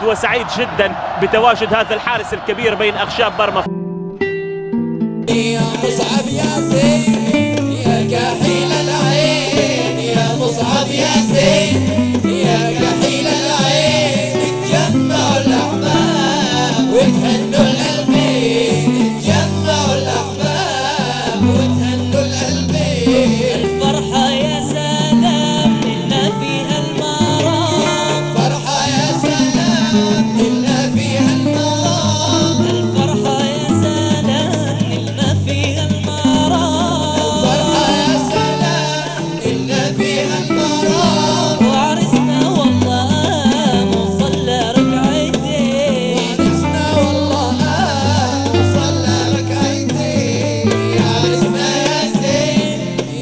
وسعيد جدا بتواجد هذا الحارس الكبير بين أخشاب مرمى. يا مصعب يا زين يا كحيل العين، يا مصعب يا زين يا كحيل العين، تجمعوا الأحباب وتهنوا القلبين، تجمعوا الأحباب وتهنوا القلبين. الفرحة يا سلام إلا فيها المرام، فرحة يا سلام إلا فيها المرام، الفرحة يا سلام إلا فيها المرام، فرحة يا سلام إلا فيها المرام. وعرسنا والله قام وصلى ركعتين، وعرسنا والله قام وصلى ركعتين، يا عرسنا يا زين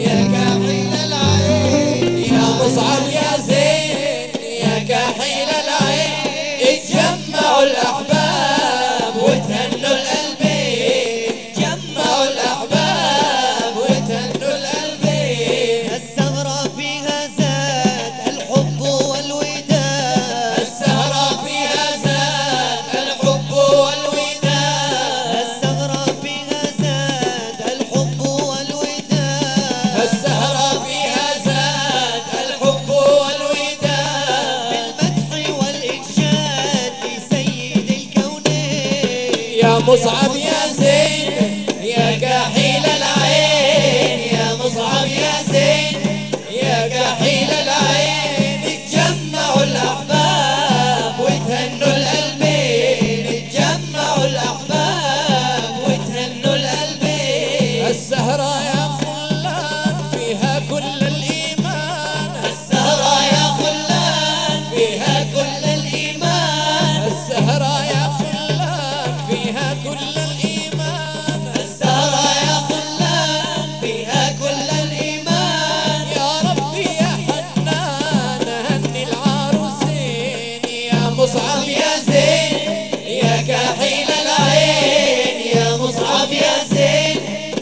يا كحيل العين، يا مصعب يا زين يا كحيل العين، اتجمعوا الأحباب وتهنوا القلبين، جمعوا الأحباب وتهنوا القلبين. السهرة فيها زاد الحب والوداد، السهرة فيها زاد الحب والوداد، السهرة فيها زاد الحب والوداد، السهرة فيها زاد الحب والوداد. بالمدح والإنشاد لسيد الكونين، يا مصعب يا زين يا كحيل العين، يا مصعب يا زين يا كحيل العين، اتجمعوا الأحباب وتهنوا القلبين، اتجمعوا الأحباب وتهنوا القلبين. السهرة يا خلان فيها كل الإيمان، السهرة يا خلان فيها كل الإيمان، السهرة يا خلان فيها كل الإيمان، السهرة يا خلان فيها كل الإيمان. يا ربي يا حنان هني العروسين، يا مصعب يا زين يا كحيل العين، يا مصعب يا زين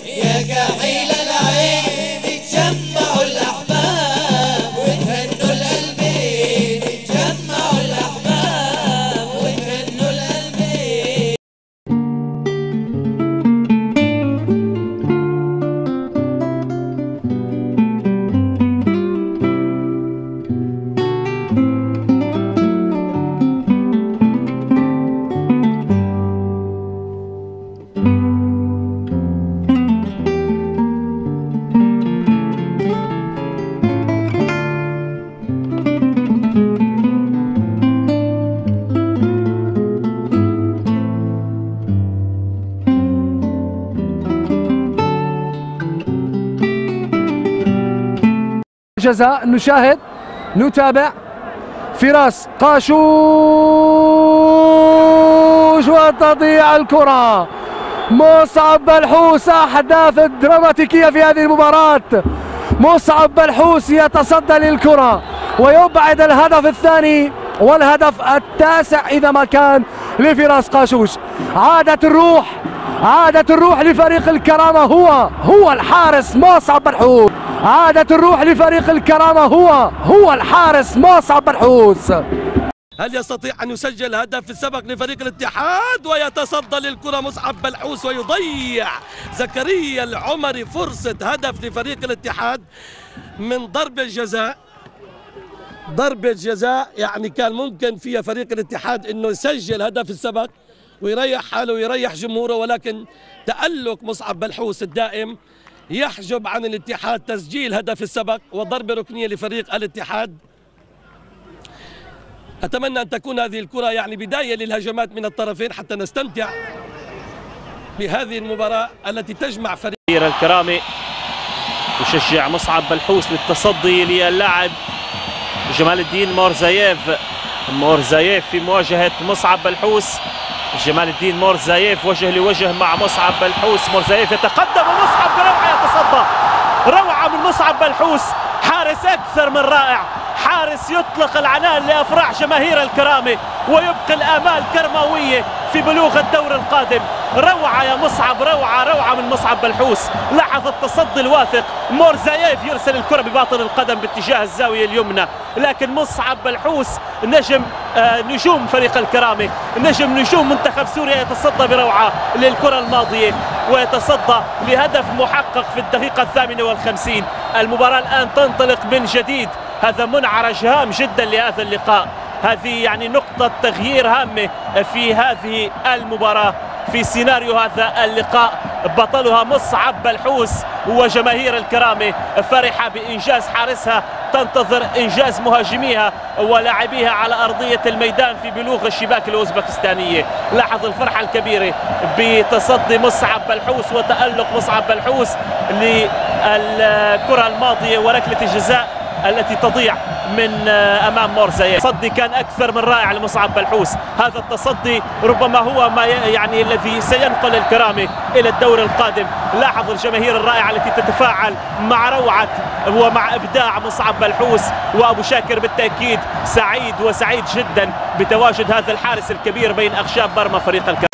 يا كحيل العين، اتجمعوا الأحباب وتهنوا القلبين، اتجمعوا الأحباب وتهنوا القلبين. جزاء. نشاهد نتابع فراس قاشوش وتضيع الكرة. مصعب بلحوس أحداث دراماتيكية في هذه المباراة. مصعب بلحوس يتصدى للكرة ويبعد الهدف الثاني والهدف التاسع إذا ما كان لفراس قاشوش. عادت الروح لفريق الكرامة، هو الحارس مصعب بلحوس. عادت الروح لفريق الكرامة، هو الحارس مصعب بلحوس. هل يستطيع أن يسجل هدف السبق لفريق الاتحاد؟ ويتصدى للكرة مصعب بلحوس ويضيع زكريا العمري فرصة هدف لفريق الاتحاد من ضربة جزاء يعني كان ممكن فيها فريق الاتحاد انه يسجل هدف السبق ويريح حاله ويريح جمهوره، ولكن تألق مصعب بلحوس الدائم يحجب عن الاتحاد تسجيل هدف السبق وضربة ركنية لفريق الاتحاد. أتمنى أن تكون هذه الكرة يعني بداية للهجمات من الطرفين حتى نستمتع بهذه المباراة التي تجمع فريق الكرامي. يشجع مصعب بلحوس للتصدي للاعب جمال الدين مورزايف في مواجهة مصعب بلحوس. جمال الدين مورزايف وجه لوجه مع مصعب بلحوس. مورزايف يتقدم ومصعب بروعة يتصدى. روعة من مصعب بلحوس، حارس أكثر من رائع، حارس يطلق العنان لأفراح جماهير الكرامة ويبقي الآمال كرماوية في بلوغ الدور القادم. روعة يا مصعب، روعة من مصعب بلحوس. لاحظ التصدي الواثق، مورزاييف يرسل الكرة بباطن القدم باتجاه الزاوية اليمنى، لكن مصعب بلحوس نجم نجوم فريق الكرامة، نجوم منتخب سوريا يتصدى بروعة للكرة الماضية ويتصدى لهدف محقق في الدقيقة 58. المباراة الآن تنطلق من جديد، هذا منعرج هام جدا لهذا اللقاء، هذه يعني نقطة تغيير هامة في هذه المباراة، في سيناريو هذا اللقاء. بطلها مصعب بلحوس وجماهير الكرامة فرحة بإنجاز حارسها، تنتظر إنجاز مهاجميها ولاعبيها على أرضية الميدان في بلوغ الشباك الأوزبكستانية. لاحظ الفرحة الكبيرة بتصدي مصعب بلحوس وتألق مصعب بلحوس للكرة الماضية وركلة الجزاء التي تضيع من امام مورزاييف. التصدي كان اكثر من رائع لمصعب بلحوس، هذا التصدي ربما هو ما يعني الذي سينقل الكرامه الى الدور القادم. لاحظ الجماهير الرائعه التي تتفاعل مع روعه ومع ابداع مصعب بلحوس، وابو شاكر بالتاكيد سعيد جدا بتواجد هذا الحارس الكبير بين اخشاب مرمى فريق الكرامه.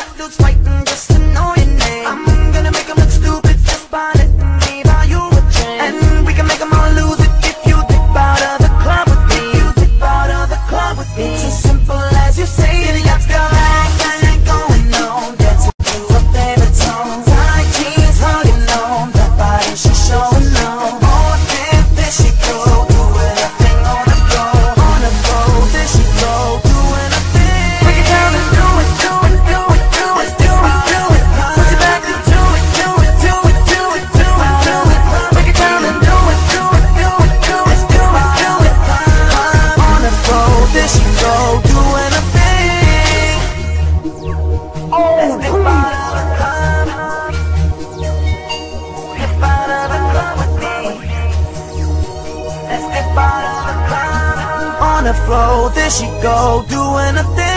There she go, doing a thing.